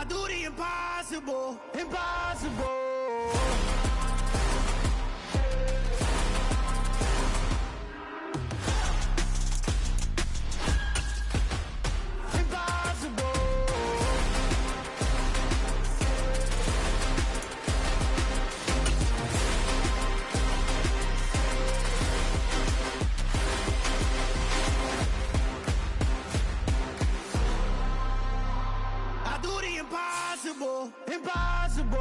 I do the impossible, impossible. Impossible, impossible.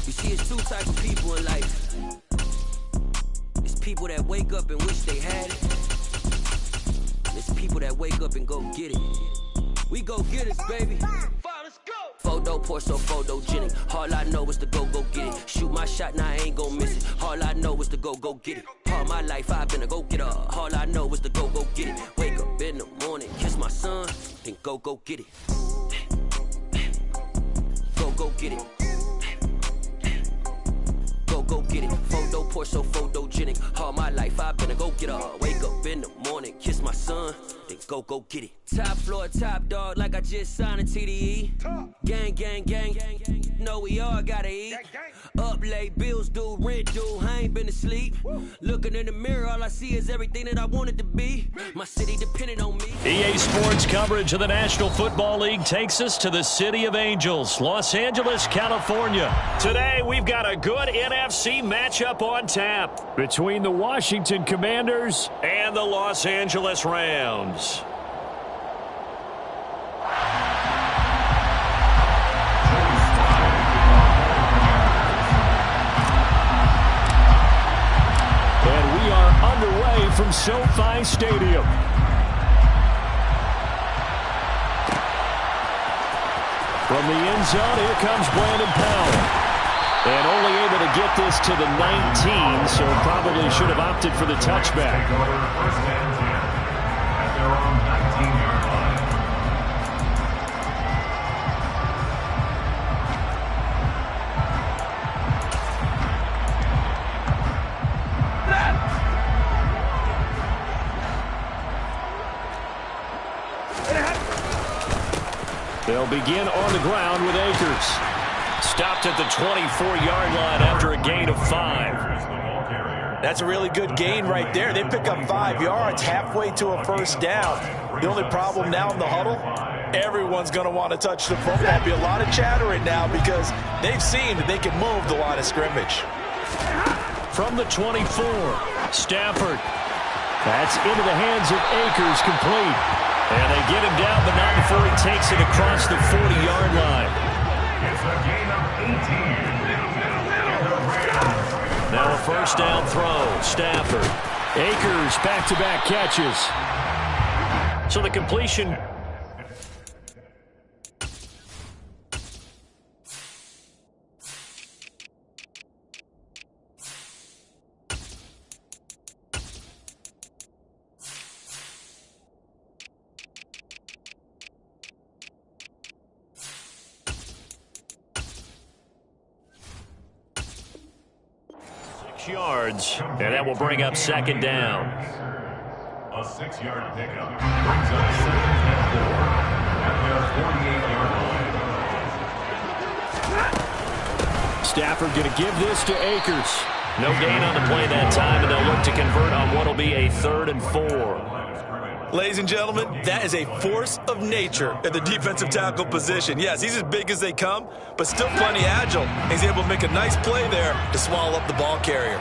You see, it's two types of people in life. It's people that wake up and wish they had it. It's people that wake up and go get it. We go get it, baby. Photo poor, so photogenic. All I know is to go get it. Shoot my shot, now I ain't gon' miss it. All I know is to go get it. All my life I've been a go-getter. All I know is to go get it. Wake up in the morning, kiss my son, then go get it. Go get it. Go get it. Photo poor, so photogenic. All my life I've been a go-getter. Wake up in the morning, kiss my son, then go get it. Top floor, top dog, like I just signed a TDE. Gang, gang, gang, gang, gang. Know we all gotta eat. Up late, bills due, rent due, I ain't been asleep. Looking in the mirror, all I see is everything that I wanted to be. My city depended on me. EA Sports coverage of the National Football League takes us to the City of Angels, Los Angeles, California. Today, we've got a good NFC matchup on tap between the Washington Commanders and the Los Angeles Rams. Underway from SoFi Stadium. From the end zone, here comes Brandon Powell. And only able to get this to the 19, so probably should have opted for the touchback. At their own 19-yard line. They'll begin on the ground with Akers. Stopped at the 24-yard line after a gain of 5. That's a really good gain right there. They pick up 5 yards halfway to a first down. The only problem now in the huddle, everyone's going to want to touch the football. There'll be a lot of chattering now because they've seen that they can move the line of scrimmage. From the 24, Stafford. That's into the hands of Akers, complete. And they get him down, but not before he takes it across the 40-yard line. It's a gain of 18. Now a first down throw. Stafford. Akers back-to-back catches. So the completion. Yards, and that will bring up second down. A 6-yard pickup brings up second and 4 at their 48-yard line. Stafford going to give this to Akers. No gain on the play that time, and they'll look to convert on what will be a 3rd and 4. Ladies and gentlemen, that is a force of nature at the defensive tackle position. Yes, he's as big as they come, but still plenty agile. He's able to make a nice play there to swallow up the ball carrier.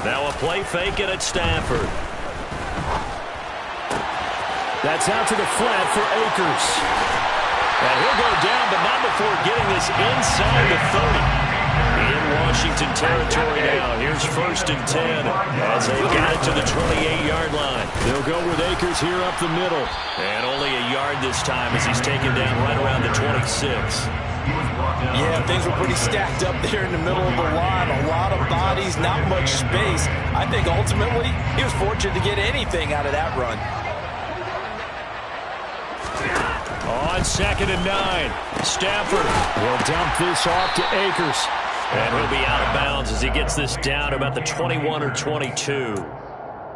Now a play fake it at Stafford. That's out to the flat for Akers. And he'll go down, but not before getting this inside the 30. In Washington territory now. Here's 1st and 10 as they got it to the 28-yard line. They'll go with Akers here up the middle. And only a yard this time as he's taken down right around the 26. Yeah, things were pretty stacked up there in the middle of the line. A lot of bodies, not much space. I think ultimately he was fortunate to get anything out of that run. On 2nd and 9, Stafford will dump this off to Akers. And he'll be out of bounds as he gets this down to about the 21 or 22.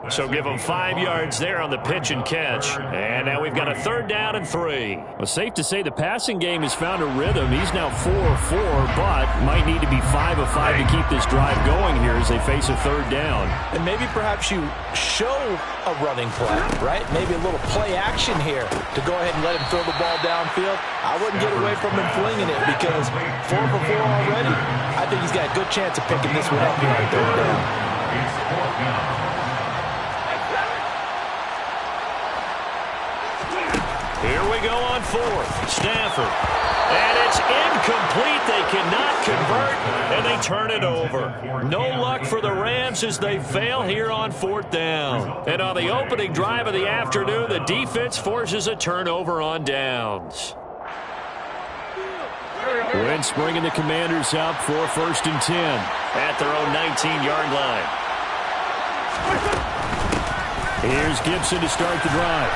So give him 5 yards there on the pitch and catch. And now we've got a 3rd down and 3. Well, safe to say the passing game has found a rhythm. He's now 4 of 4, but might need to be 5 of 5 to keep this drive going here as they face a 3rd down. And maybe perhaps you show a running play, right? Maybe a little play action here to go ahead and let him throw the ball downfield. I wouldn't get away from him flinging it because 4 for 4 already. I think he's got a good chance of picking this one up here on 3rd down. Here we go on 4th. Stafford. And it's incomplete. They cannot convert, and they turn it over. No luck for the Rams as they fail here on 4th down. And on the opening drive of the afternoon, the defense forces a turnover on downs. Wentz bringing the Commanders up for 1st and 10 at their own 19-yard line. Here's Gibson to start the drive.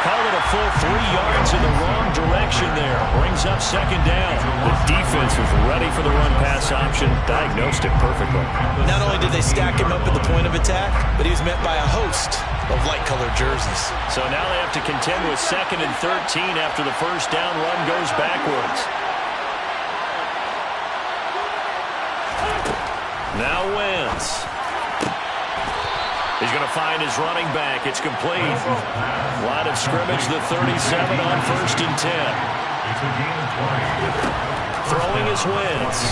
Call it a full 3 yards in the wrong direction there. Brings up 2nd down. The defense was ready for the run-pass option. Diagnosed it perfectly. Not only did they stack him up at the point of attack, but he was met by a host of light-colored jerseys. So now they have to contend with 2nd and 13 after the 1st down run goes backwards. Now Wentz. He's going to find his running back. It's complete. Line of scrimmage, the 37 on 1st and 10. Throwing his Wentz.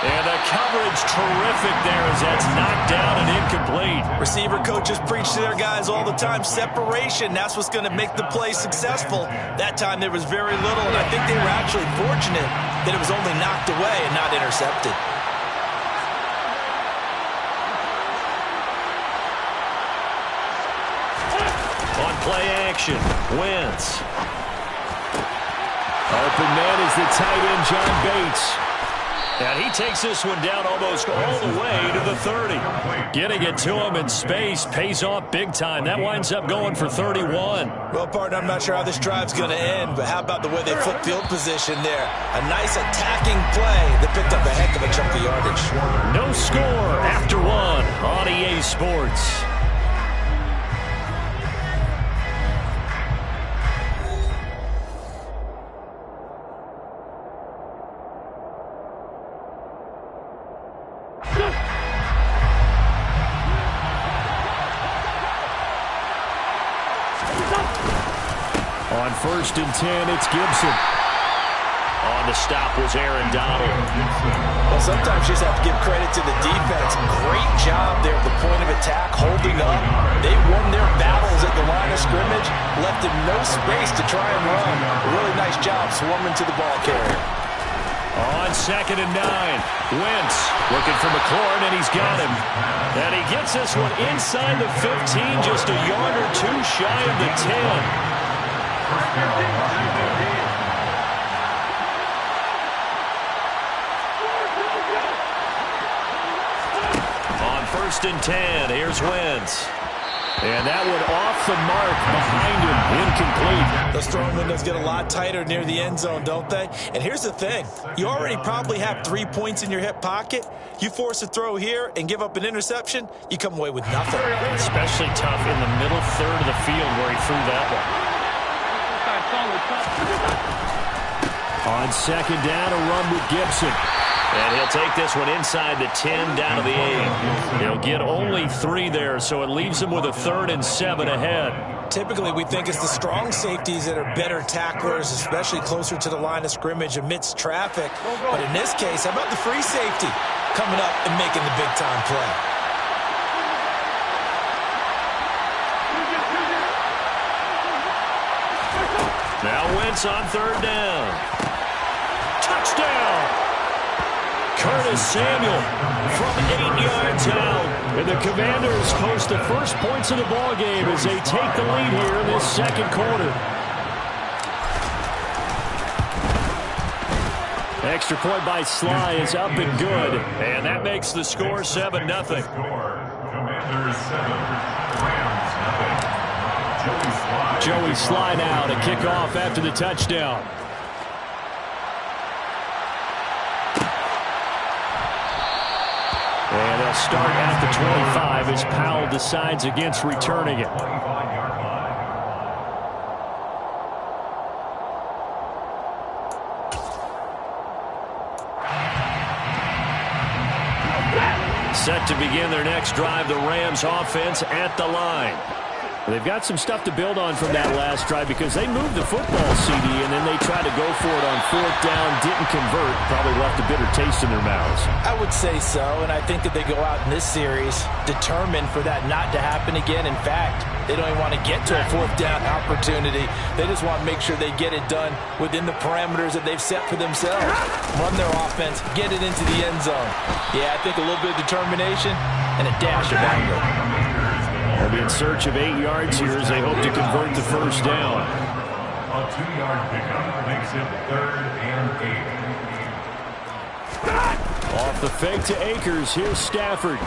And the coverage terrific there as that's knocked down and incomplete. Receiver coaches preach to their guys all the time. Separation, that's what's going to make the play successful. That time there was very little, and I think they were actually fortunate that it was only knocked away and not intercepted. On play action, Wentz. Open man is the tight end, John Bates. And he takes this one down almost all the way to the 30. Getting it to him in space pays off big time. That winds up going for 31. Well, partner, I'm not sure how this drive's going to end, but how about the way they flip field position there? A nice attacking play that picked up a heck of a chunk of yardage. No score after 1 on EA Sports. On 1st and 10, it's Gibson. On the stop was Aaron Donald. Well, sometimes you just have to give credit to the defense. Great job there at the point of attack, holding up. They won their battles at the line of scrimmage, left them no space to try and run. A really nice job swarming to the ball carrier. On 2nd and 9, Wentz looking for McLaurin, and he's got him. And he gets this one inside the 15, just a yard or 2 shy of the 10. On 1st and 10, here's Wentz. And that one off the mark behind him, incomplete. Those throwing windows get a lot tighter near the end zone, don't they? And here's the thing. You already probably have 3 points in your hip pocket. You force a throw here and give up an interception, you come away with nothing. Especially tough in the middle third of the field where he threw that one. On 2nd down, a run with Gibson. And he'll take this one inside the 10 down to the 8. He'll get only 3 there, so it leaves him with a 3rd and 7 ahead. Typically, we think it's the strong safeties that are better tacklers, especially closer to the line of scrimmage amidst traffic. But in this case, how about the free safety coming up and making the big-time play? Now Wentz on 3rd down. Touchdown! Curtis Samuel from 8 yards out. And the Commanders post the first points of the ball game as they take the lead here in this 2nd quarter. Extra point by Sly is up and good. And that makes the score 7-0. Commanders 7, Rams 0. Joey Slye now to kick off after the touchdown. And they'll start at the 25 as Powell decides against returning it. Set to begin their next drive, the Rams offense at the line. They've got some stuff to build on from that last drive because they moved the football, CD, and then they tried to go for it on 4th down, didn't convert, probably left a bitter taste in their mouths. I would say so, and I think that they go out in this series determined for that not to happen again. In fact, they don't even want to get to a 4th down opportunity. They just want to make sure they get it done within the parameters that they've set for themselves. Run their offense, get it into the end zone. Yeah, I think a little bit of determination and a dash of anger. They'll be in search of 8 yards here as they hope to convert the first down. A 2-yard pickup makes it 3rd and 8. Off the fake to Akers. Here's Stafford.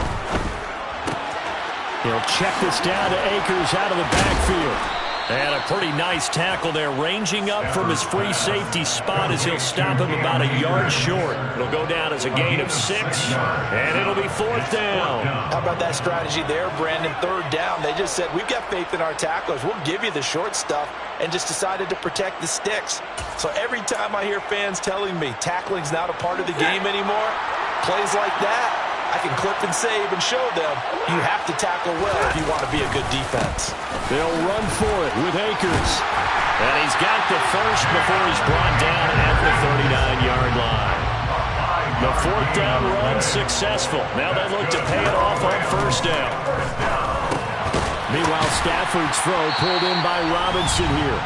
He'll check this down to Akers out of the backfield. And a pretty nice tackle there, ranging up from his free safety spot as he'll stop him about a yard short. It'll go down as a gain of 6, and it'll be 4th down. How about that strategy there, Brandon? 3rd down. They just said, we've got faith in our tacklers. We'll give you the short stuff, and just decided to protect the sticks. So every time I hear fans telling me tackling's not a part of the game anymore, plays like that, I can clip and save and show them you have to tackle well if you want to be a good defense. They'll run for it with Akers. And he's got the first before he's brought down at the 39-yard line. The 4th down run successful. Now they look to pay it off on 1st down. Meanwhile, Stafford's throw pulled in by Robinson here.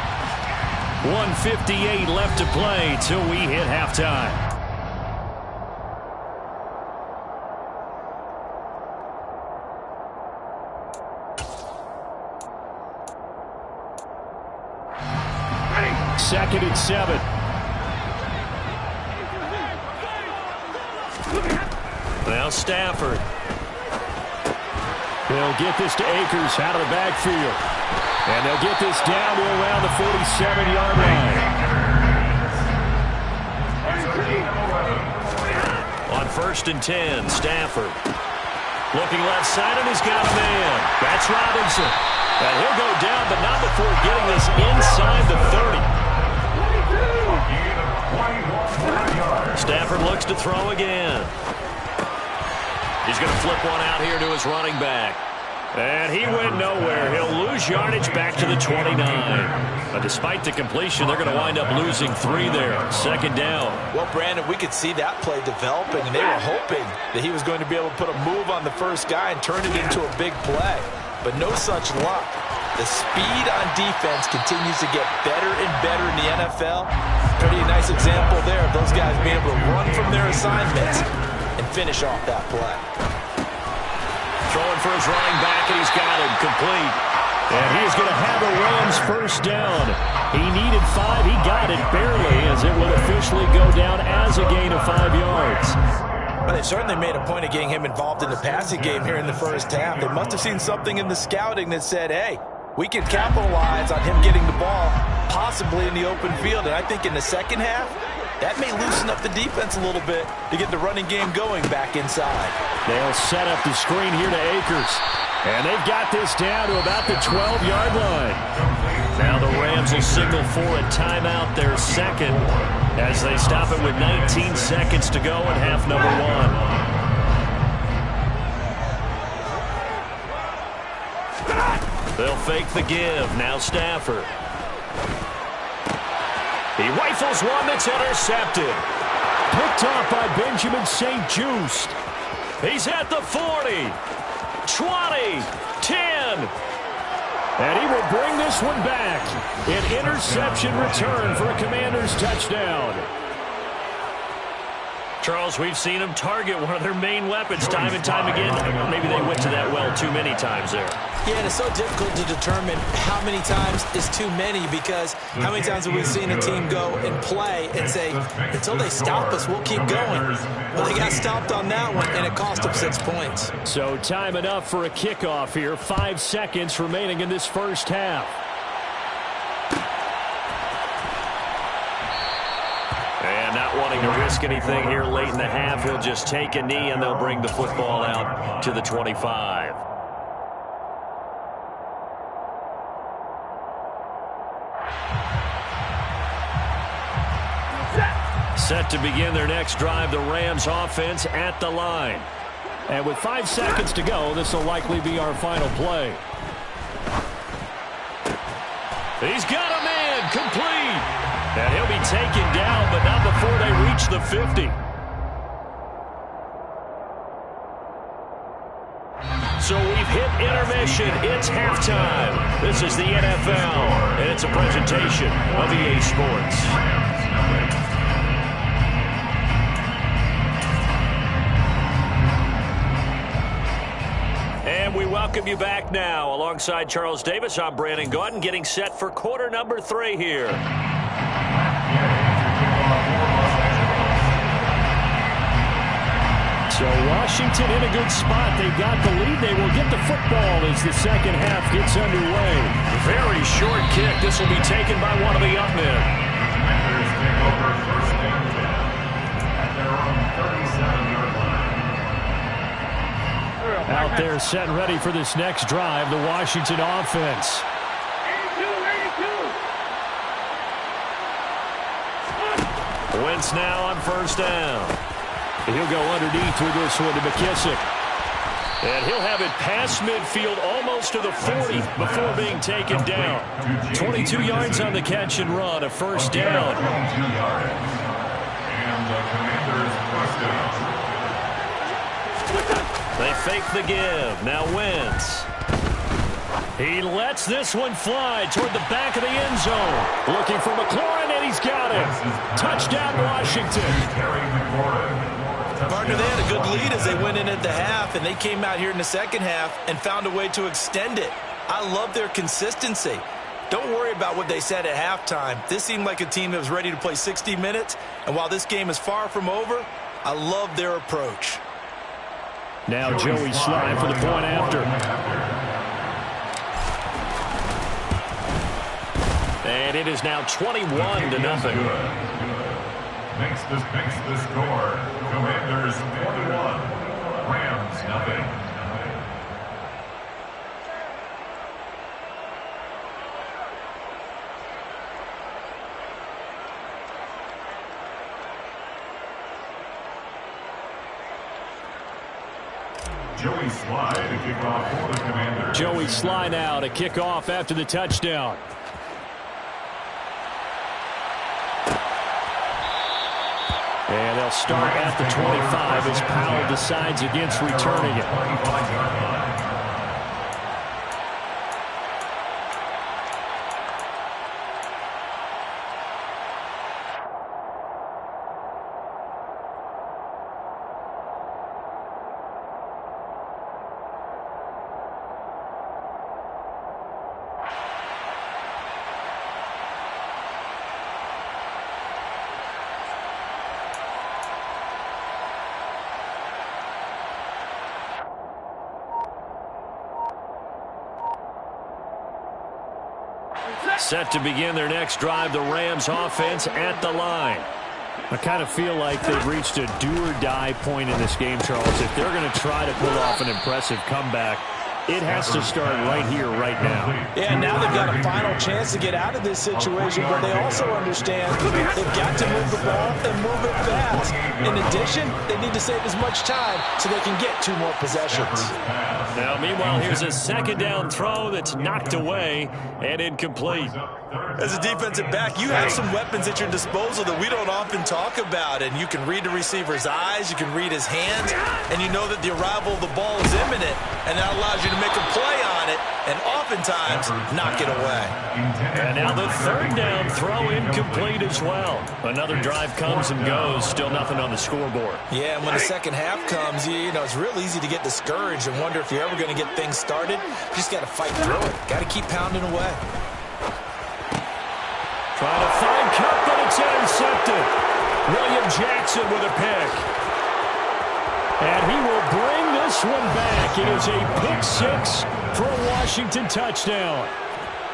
1:58 left to play till we hit halftime. Second and 7. Now Stafford. They'll get this to Akers out of the backfield. And they'll get this down to around the 47-yard line. On 1st and 10, Stafford. Looking left side, and he's got a man. That's Robinson. And he'll go down, but not before getting this inside the 30. Stafford looks to throw again. He's going to flip one out here to his running back. And he went nowhere. He'll lose yardage back to the 29. But despite the completion, they're going to wind up losing 3 there. 2nd down. Well, Brandon, we could see that play developing, and they were hoping that he was going to be able to put a move on the first guy and turn it into a big play. But no such luck. The speed on defense continues to get better and better in the NFL. Pretty nice example there of those guys being able to run from their assignments and finish off that play. Throwing for his running back, and he's got him complete. And he's going to have the Rams first down. He needed 5. He got it barely as it will officially go down as a gain of 5 yards. Well, they certainly made a point of getting him involved in the passing game here in the first half. They must have seen something in the scouting that said, hey, we can capitalize on him getting the ball, possibly in the open field. And I think in the second half, that may loosen up the defense a little bit to get the running game going back inside. They'll set up the screen here to Akers. And they've got this down to about the 12-yard line. Now the Rams will signal for a timeout, their second, as they stop it with 19 seconds to go in half number 1. They'll fake the give. Now Stafford. He rifles one that's intercepted. Picked off by Benjamin St-Juste. He's at the 40, 20, 10. And he will bring this one back. An interception return for a Commanders touchdown. Charles, we've seen them target one of their main weapons time and time again. Maybe they went to that well too many times there. Yeah, and it's so difficult to determine how many times is too many, because how many times have we seen a team go and play and say, until they stop us, we'll keep going. Well, they got stopped on that one, and it cost them 6 points. So time enough for a kickoff here. 5 seconds remaining in this first half. And not wanting to risk anything here late in the half, he'll just take a knee, and they'll bring the football out to the 25. Set to begin their next drive, the Rams offense at the line. And with 5 seconds to go, this will likely be our final play. He's got a man, complete. And he'll be taken down, but not before they reach the 50. So we've hit intermission. It's halftime. This is the NFL, and it's a presentation of EA Sports. And we welcome you back now. Alongside Charles Davis, I'm Brandon Gaudin, getting set for quarter number 3 here. So Washington in a good spot. They've got the lead. They will get the football as the second half gets underway. Very short kick. This will be taken by one of the young men. Commanders take over first and 10 at their own 37-yard line. Out there set and ready for this next drive, the Washington offense. Wentz now on first down. He'll go underneath with this one to McKissick. And he'll have it past midfield almost to the 40 before being taken down. 22 yards on the catch and run, a first down. 22 yards. And the Commanders first down. They fake the give. Now Wentz. He lets this one fly toward the back of the end zone. Looking for McLaurin, and he's got it. Touchdown, Washington. Partner, they had a good lead as they went in at the half, and they came out here in the second half and found a way to extend it. I love their consistency. Don't worry about what they said at halftime. This seemed like a team that was ready to play 60 minutes, and while this game is far from over, I love their approach. Now Joey Slye for the point after. And it is now 21-0. Makes the score. Commanders 41, Rams nothing. Joey Slye to kick off for the Commanders. Joey Slye now to kick off after the touchdown. And they'll start at the 25 as Powell decides against returning it. Set to begin their next drive, the Rams offense at the line. I kind of feel like they've reached a do-or-die point in this game, Charles. If they're going to try to pull off an impressive comeback, it has to start right here, right now. Yeah, now they've got a final chance to get out of this situation, but they also understand they've got to move the ball and move it fast. In addition, they need to save as much time so they can get 2 more possessions. Now, meanwhile, here's a second down throw that's knocked away and incomplete. As a defensive back, you have some weapons at your disposal that we don't often talk about, and you can read the receiver's eyes, you can read his hands, and you know that the arrival of the ball is imminent, and that allows you to make a play on it and oftentimes knock it away. And now the third down throw incomplete as well. Another drive comes and goes, still nothing on the scoreboard. Yeah, and when the second half comes, you know, it's real easy to get discouraged and wonder if you're ever going to get things started. You just got to fight through it. Got to keep pounding away. Trying to find Kupp, but it's intercepted. William Jackson with a pick. And he will bring this one back. It is a pick six for a Washington touchdown.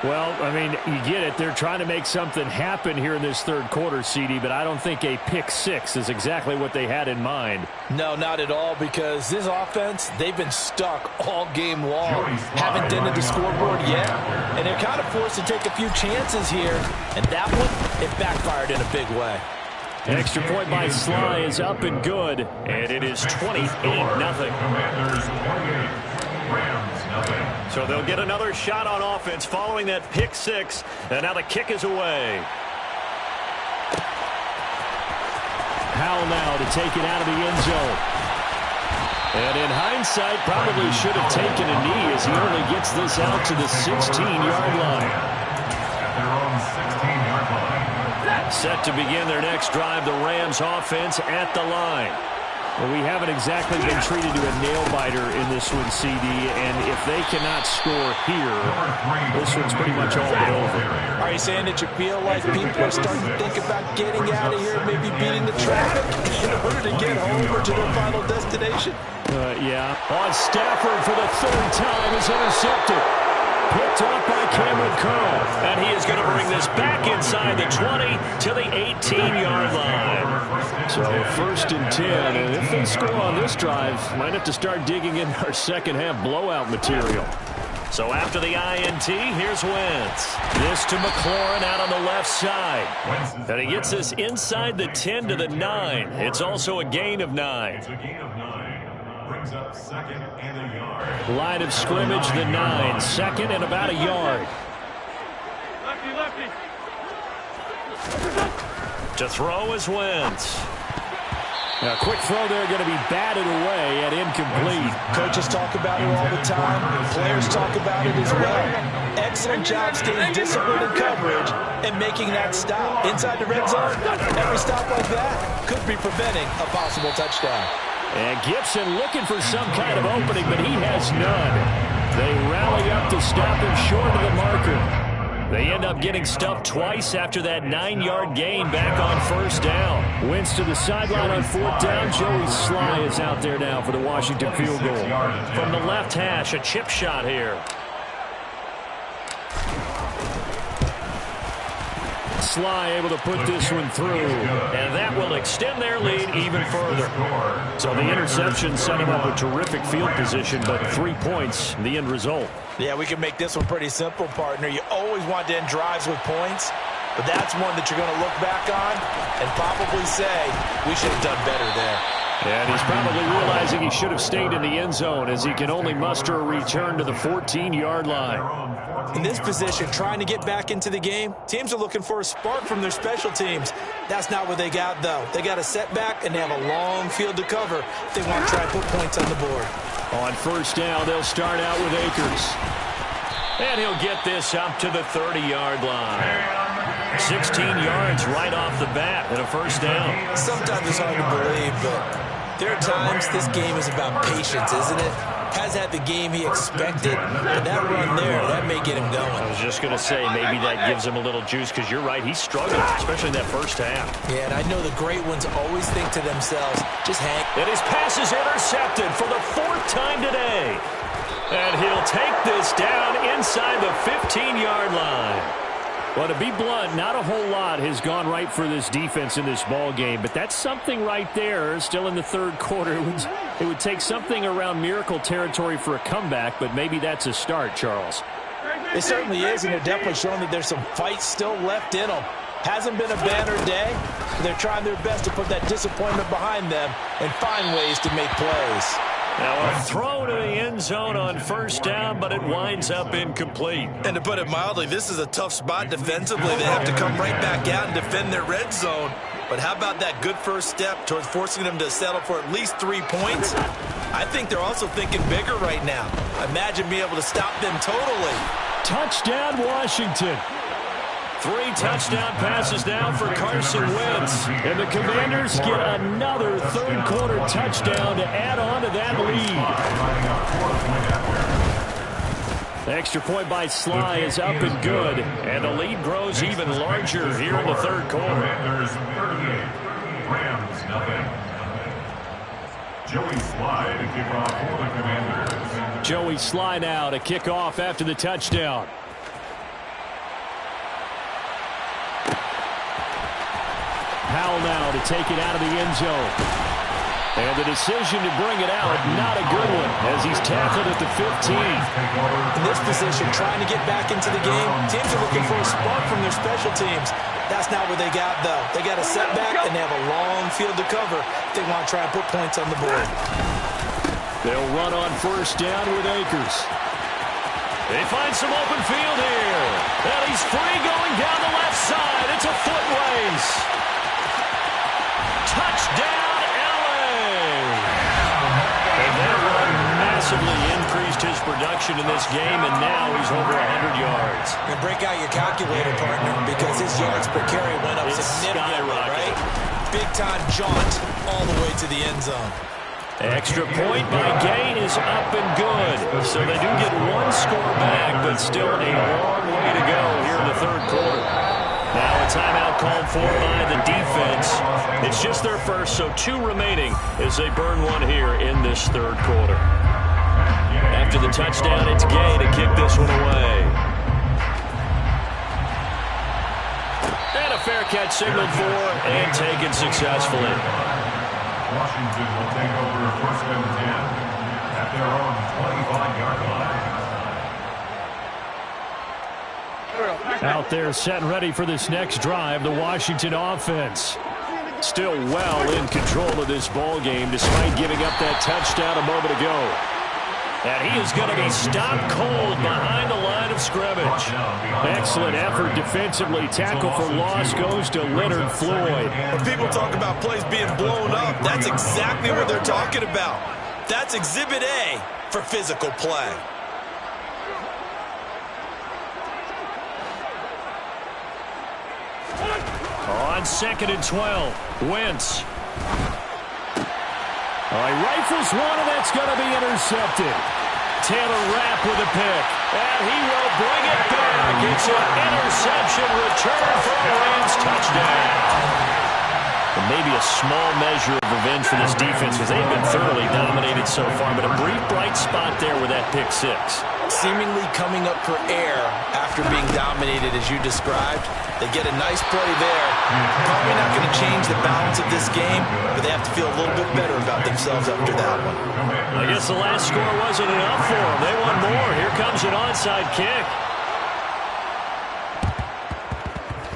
Well, I mean, you get it. They're trying to make something happen here in this third quarter, CD, but I don't think a pick six is exactly what they had in mind. No, not at all, because this offense, they've been stuck all game long. Haven't dented the scoreboard yet, and they're kind of forced to take a few chances here, and that one, it backfired in a big way. An extra point by Sly is up and good, and it is 28-0. Commanders 28, Rams nothing. So they'll get another shot on offense following that pick six, and now the kick is away. Powell now to take it out of the end zone. And in hindsight, probably should have taken a knee as he only gets this out to the 16-yard line. At their own 16-yard line. Set to begin their next drive, the Rams offense at the line. Well, we haven't exactly been treated to a nail-biter in this one, CD, and if they cannot score here, this one's pretty much all but over. Are you saying that you feel like people are starting to think about getting out of here, maybe beating the traffic in order to get home or to their final destination? Yeah. On Stafford for the third time is intercepted. Picked off by Cameron Curl. And he is going to bring this back inside the 20 to the 18-yard line. So first and 10. And if they score on this drive, might have to start digging in our second half blowout material. So after the INT, here's Wentz. This to McLaurin out on the left side. And he gets this inside the 10 to the 9. It's also a gain of 9. It's a gain of 9. Brings up second and a yard. Line of scrimmage, the 9. Second and about a yard. To throw is Wentz. Now, quick throw there, going to be batted away and incomplete. Coaches talk about it all the time. Players talk about it as well. Excellent job staying disciplined in coverage and making that stop. Inside the red zone, every stop like that could be preventing a possible touchdown. And Gibson looking for some kind of opening, but he has none. They rally up to stop him short of the marker. They end up getting stuffed twice after that 9-yard gain back on first down. Wentz to the sideline on fourth down. Joey Sly is out there now for the Washington field goal. From the left hash, a chip shot here. Sly able to put this one through, and that will extend their lead even further. So the interception set him up a terrific field position, but 3 points, the end result. Yeah, we can make this one pretty simple, partner. You always want to end drives with points, but that's one that you're going to look back on and probably say, we should have done better there. And he's probably realizing he should have stayed in the end zone as he can only muster a return to the 14-yard line. In this position, trying to get back into the game, teams are looking for a spark from their special teams. That's not what they got, though. They got a setback, and they have a long field to cover if they want to try and put points on the board. On first down, they'll start out with Akers. And he'll get this up to the 30-yard line. 16 yards right off the bat and a first down. Sometimes it's hard to believe, but there are times this game is about patience, isn't it? Has had the game he expected, but that run there, that may get him going. I was just going to say, maybe that gives him a little juice, because you're right, he struggled, especially in that first half. Yeah, and I know the great ones always think to themselves, just hang. And his pass is intercepted for the 4th time today. And he'll take this down inside the 15-yard line. Well, to be blunt, not a whole lot has gone right for this defense in this ball game, but that's something right there. Still in the third quarter, it would take something around miracle territory for a comeback, but maybe that's a start, Charles. It certainly is, and they're definitely showing that there's some fight still left in them. Hasn't been a banner day, but they're trying their best to put that disappointment behind them and find ways to make plays. Now a throw to the end zone on first down, but it winds up incomplete. And to put it mildly, this is a tough spot defensively. They have to come right back out and defend their red zone. But how about that good first step towards forcing them to settle for at least 3 points? I think they're also thinking bigger right now. Imagine being able to stop them totally. Touchdown, Washington. 3 touchdown passes now for Carson Wentz. And the Commanders get another third-quarter touchdown to add on to that lead. Extra point by Sly is up and good. And the lead grows even larger here in the third quarter. Commanders 38, Rams nothing. Joey Sly to kick off for the Commanders. Joey Sly now to kick off after the touchdown. Powell now to take it out of the end zone. And the decision to bring it out, not a good one, as he's tackled at the 15. In this position, trying to get back into the game, teams are looking for a spark from their special teams. That's not what they got, though. They got a setback, and they have a long field to cover if they want to try and put points on the board. They'll run on first down with Akers. They find some open field here. And he's free going down the left side. It's a foot race. Touchdown, LA! And that run massively increased his production in this game, and now he's over 100 yards. And break out your calculator, partner, because his yards per carry went up significantly, right? Big-time jaunt all the way to the end zone. Extra point by Gain is up and good. So they do get one score back, but still a long way to go here in the third quarter. Now a timeout called for by the defense. It's just their first, so 2 remaining as they burn one here in this third quarter. After the touchdown, it's Gay to kick this one away. And a fair catch signaled for and taken successfully. Washington will take over first and 10 at their own 25-yard line. Out there set and ready for this next drive, the Washington offense. Still well in control of this ball game despite giving up that touchdown a moment ago. And he is going to be stopped cold behind the line of scrimmage. Excellent effort defensively. Tackle for loss goes to Leonard Floyd. When people talk about plays being blown up, that's exactly what they're talking about. That's Exhibit A for physical play. On 2nd and 12, Wentz. He rifles one, and that's going to be intercepted. Taylor Rapp with a pick, and he will bring it back. It's an interception return for a Rams touchdown. And maybe a small measure of revenge for this defense because they've been thoroughly dominated so far, but a brief bright spot there with that pick 6. Seemingly coming up for air after being dominated as you described. They get a nice play there. Probably not going to change the balance of this game, but they have to feel a little bit better about themselves after that one. I guess the last score wasn't enough for them. They want more. Here comes an onside kick.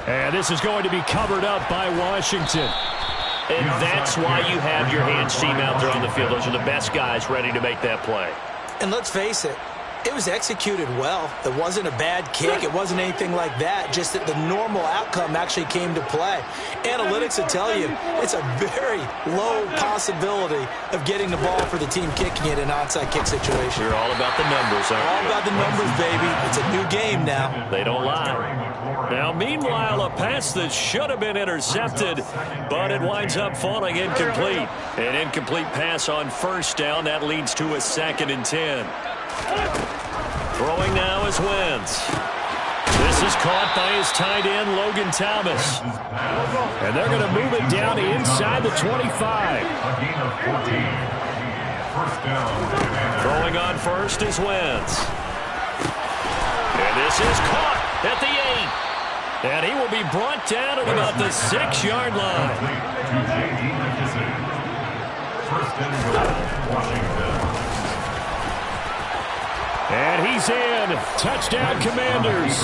And this is going to be covered up by Washington. And that's why you have your hands team out there on the field. Those are the best guys ready to make that play. And let's face it, it was executed well. It wasn't a bad kick. It wasn't anything like that. Just that the normal outcome actually came to play. Analytics will tell you it's a very low possibility of getting the ball for the team kicking it in an onside kick situation. You're all about the numbers, aren't you? All about the numbers, baby. It's a new game now. They don't lie. Now, meanwhile, a pass that should have been intercepted, but it winds up falling incomplete. An incomplete pass on first down. That leads to a 2nd and 10. Throwing now is Wentz. This is caught by his tight end, Logan Thomas. And they're going to move it down to inside the 25. A gain of 14. First down. Throwing on first is Wentz. And this is caught at the 8. And he will be brought down at about the 6-yard line. To J.D. McKissick. First and goal, Washington. And he's in. Touchdown, Commanders.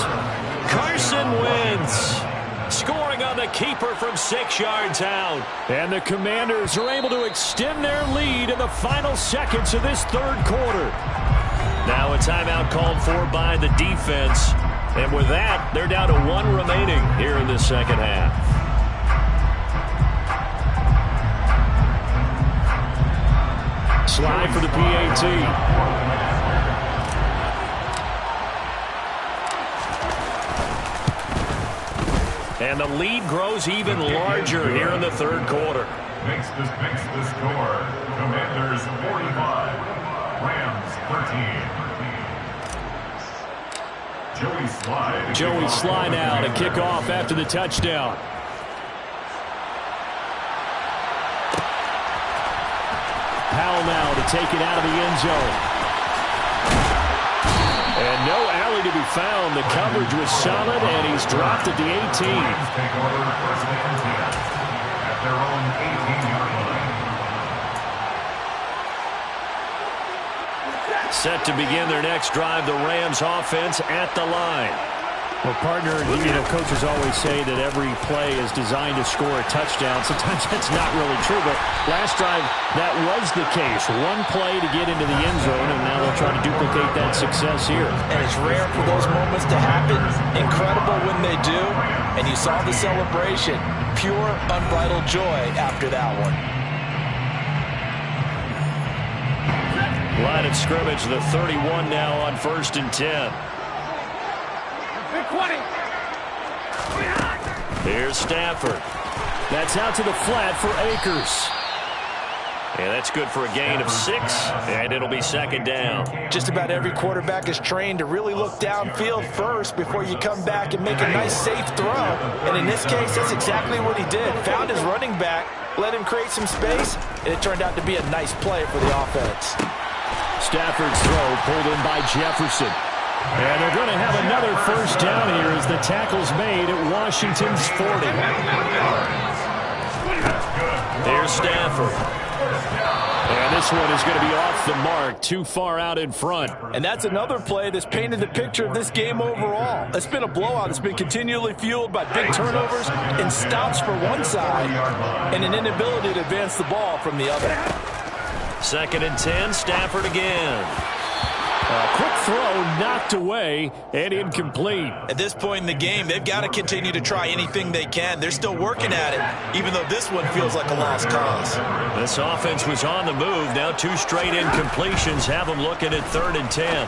Carson Wentz scoring on the keeper from 6 yards out. And the Commanders are able to extend their lead in the final seconds of this third quarter. Now a timeout called for by the defense. And with that, they're down to 1 remaining here in the second half. slide for the PAT. And the lead grows even larger here in the third quarter. Makes the score. Commanders 45, Rams 13. Joey Slye now to kick off after the touchdown. Powell now to take it out of the end zone. And no alley to be found. The coverage was solid, and he's dropped at the 18. Take over first and 10 at their own 18-yard line. Set to begin their next drive, the Rams offense at the line. Well, partner, coaches always say that every play is designed to score a touchdown. Sometimes that's not really true, but last drive, that was the case. One play to get into the end zone, and now they'll try to duplicate that success here. And it's rare for those moments to happen. Incredible when they do. And you saw the celebration. Pure, unbridled joy after that one. Line of scrimmage, the 31 now on 1st and 10. Here's Stafford. That's out to the flat for Akers. And that's good for a gain of 6, and it'll be second down. Just about every quarterback is trained to really look downfield first before you come back and make a nice, safe throw. And in this case, that's exactly what he did. Found his running back, let him create some space, and it turned out to be a nice play for the offense. Stafford's throw pulled in by Jefferson. And they're going to have another first down here as the tackle's made at Washington's 40. There's Stafford. And this one is going to be off the mark, too far out in front. And that's another play that's painted the picture of this game overall. It's been a blowout. It's been continually fueled by big turnovers and stops for one side and an inability to advance the ball from the other. 2nd and 10, Stafford again. A quick throw knocked away and incomplete. At this point in the game, they've got to continue to try anything they can. They're still working at it, even though this one feels like a lost cause. This offense was on the move. Now 2 straight incompletions have them looking at 3rd and 10.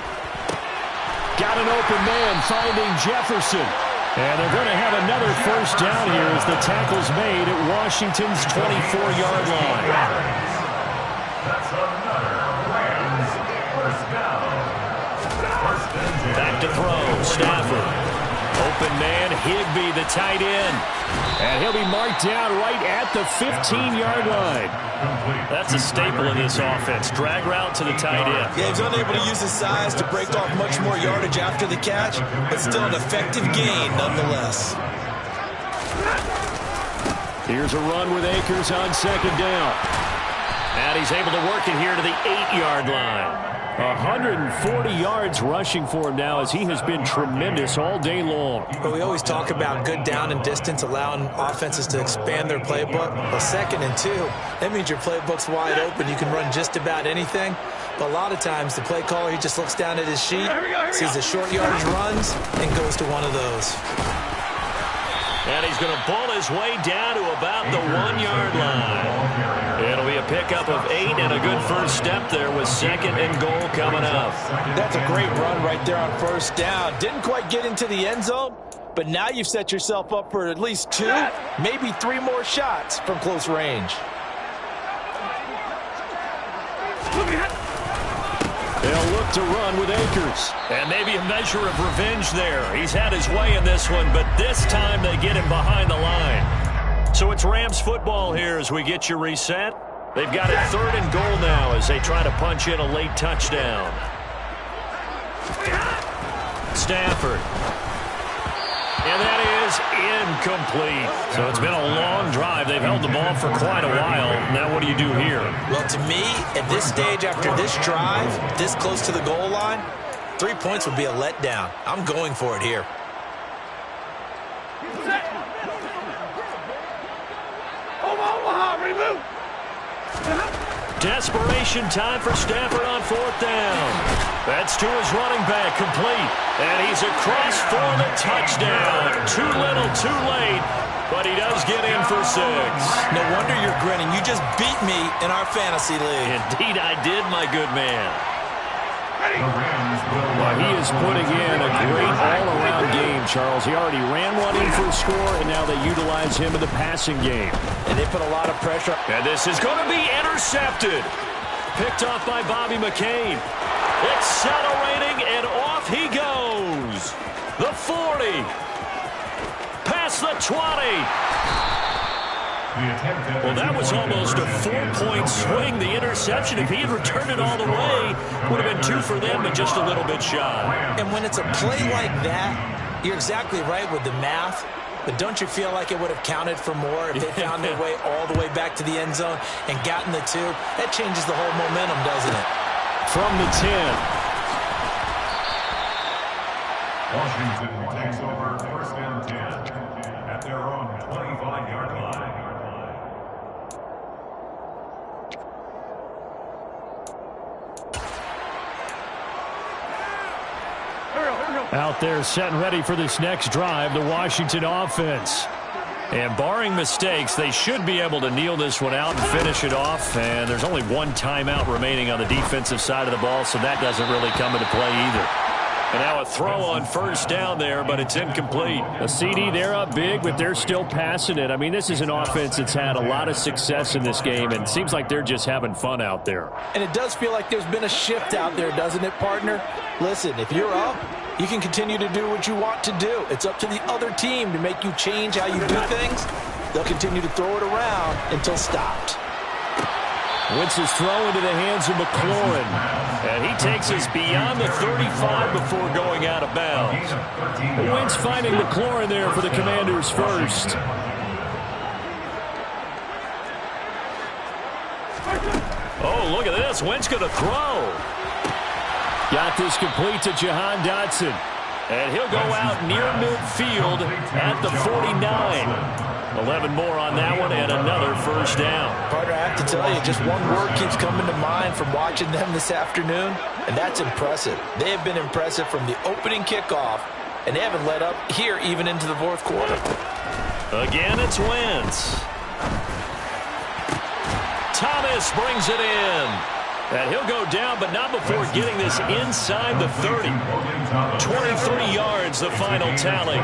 Got an open man finding Jefferson. And they're going to have another first down here as the tackle's made at Washington's 24-yard line. That's another Rams first down. Back to throw, Stafford. Open man, Higbee, the tight end. And he'll be marked down right at the 15-yard line. That's a staple in this offense. Drag route to the tight end. Yeah, he's unable to use his size to break off much more yardage after the catch, but still an effective gain nonetheless. Here's a run with Akers on 2nd down. And he's able to work it here to the 8-yard line. 140 yards rushing for him now as he has been tremendous all day long. But we always talk about good down and distance, allowing offenses to expand their playbook. Well, 2nd and 2, that means your playbook's wide open. You can run just about anything. But a lot of times the play caller, he just looks down at his sheet, sees the short yardage runs, and goes to one of those. And he's going to bull his way down to about the 1-yard line. It'll be a pickup of 8 and a good first step there with 2nd and goal coming up. That's a great run right there on 1st down. Didn't quite get into the end zone, but now you've set yourself up for at least 2, maybe 3 more shots from close range. They'll look to run with Akers. And maybe a measure of revenge there. He's had his way in this one, but this time they get him behind the line. So it's Rams football here as we get you reset. They've got it 3rd and goal now as they try to punch in a late touchdown. Stafford. And that is incomplete. So it's been a long drive. They've held the ball for quite a while. Now what do you do here? Well, to me, at this stage after this drive, this close to the goal line, 3 points would be a letdown. I'm going for it here. Desperation time for Stafford on 4th down. That's to his running back, complete. And he's across for the touchdown. Too little, too late. but he does get in for 6. No wonder you're grinning. You just beat me in our fantasy league. Indeed I did, my good man. Well, he is putting in a great all-around game, Charles. He already ran one in for a score, and now they utilize him in the passing game. And they put a lot of pressure. And this is going to be intercepted. Picked off by Bobby McCain. Accelerating, and off he goes. The 40. Past the 20. Well, that was almost a 4-point swing. The interception, if he had returned it all the way, would have been 2 for them, but just a little bit shy. And when it's a play like that, you're exactly right with the math. But don't you feel like it would have counted for more if they found their way all the way back to the end zone and gotten the 2? That changes the whole momentum, doesn't it? From the 10. Washington takes over 1st and 10 at their own 25-yard line. Out there set and ready for this next drive, the Washington offense. And barring mistakes, they should be able to kneel this one out and finish it off. And there's only 1 timeout remaining on the defensive side of the ball, so that doesn't really come into play either. And now a throw on 1st down there, but it's incomplete. A CD, they're up big, but they're still passing it. I mean, this is an offense that's had a lot of success in this game, and it seems like they're just having fun out there. And it does feel like there's been a shift out there, doesn't it, partner? Listen, if you're up, you can continue to do what you want to do. It's up to the other team to make you change how you do things. They'll continue to throw it around until stopped. Wentz's throw into the hands of McLaurin. And he takes us beyond the 35 before going out of bounds. Wentz finding McLaurin there for the Commanders first. Oh, look at this. Wentz going to throw. Got this complete to Jahan Dotson. And he'll go out near midfield at the 49. 11 more on that one and another 1st down. Partner, I have to tell you, just one word keeps coming to mind from watching them this afternoon, and that's impressive. They have been impressive from the opening kickoff, and they haven't let up here even into the 4th quarter. Again, it's Wentz. Thomas brings it in. And he'll go down, but not before getting this inside the 30. 23 yards, the final tally.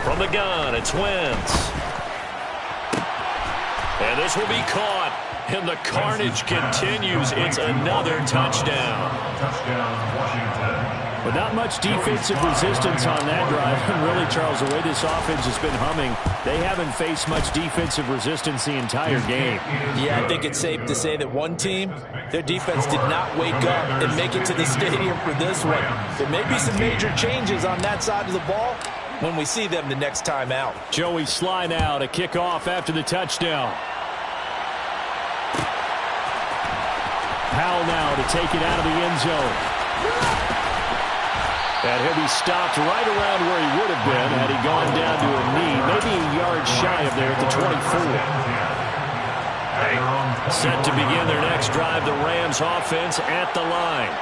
From the gun, it's Wentz. And this will be caught. And the carnage continues. It's another touchdown. Touchdown, Washington. But not much defensive resistance on that drive. And really, Charles, the way this offense has been humming, they haven't faced much defensive resistance the entire game. Yeah, I think it's safe to say that one team, their defense did not wake up and make it to the stadium for this one. There may be some major changes on that side of the ball when we see them the next time out. Joey Sly now to kick off after the touchdown. Powell now to take it out of the end zone. And he'll be stopped right around where he would have been had he gone down to a knee, maybe a yard shy of there at the 24. Set to begin their next drive, the Rams offense at the line.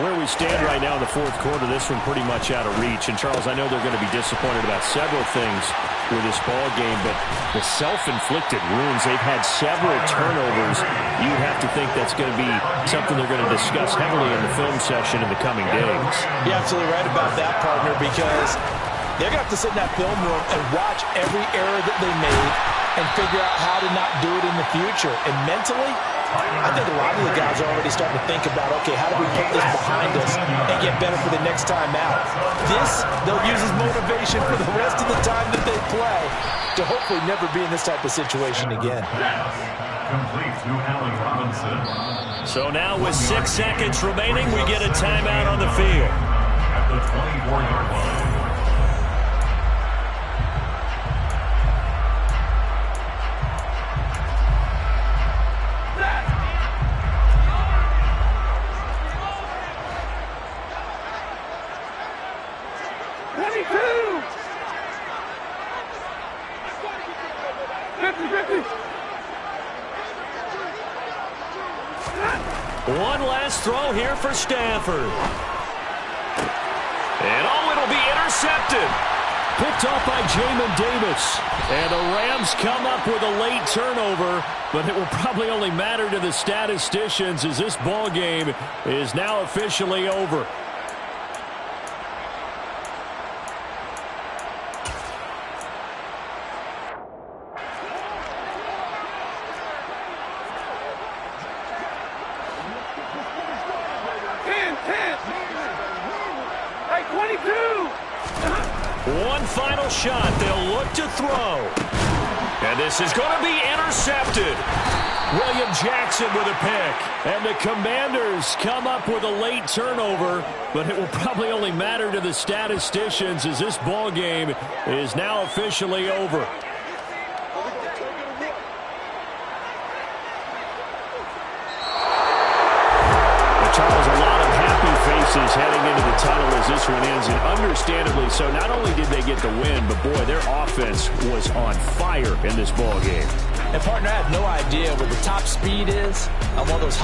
Where we stand right now in the 4th quarter, this one pretty much out of reach. And, Charles, I know they're going to be disappointed about several things with this ball game, but the self-inflicted wounds, they've had several turnovers. You have to think that's going to be something they're going to discuss heavily in the film session in the coming days. You're absolutely right about that, partner, because they're going to have to sit in that film room and watch every error that they made and figure out how to not do it in the future. And mentally, I think a lot of the guys are already starting to think about, okay, how do we put this behind us and get better for the next time out? This, they'll use as motivation for the rest of the time that they play to hopefully never be in this type of situation again. Complete to Allen Robinson. So now with 6 seconds remaining, we get a timeout on the field. At the 24-yard line. One last throw here for Stafford. And it'll be intercepted. Picked off by Jamin Davis. And the Rams come up with a late turnover, but it will probably only matter to the statisticians as this ball game is now officially over. One final shot. They'll look to throw. And this is going to be intercepted. William Jackson with a pick. And the Commanders come up with a late turnover, but it will probably only matter to the statisticians as this ball game is now officially over. Charles, a lot of happy faces heading into the tunnel as this one ends, and understandably so. Not only did they get the win, but boy, their offense was on fire in this ball game. And partner, I have no idea what the top speed is on one of those high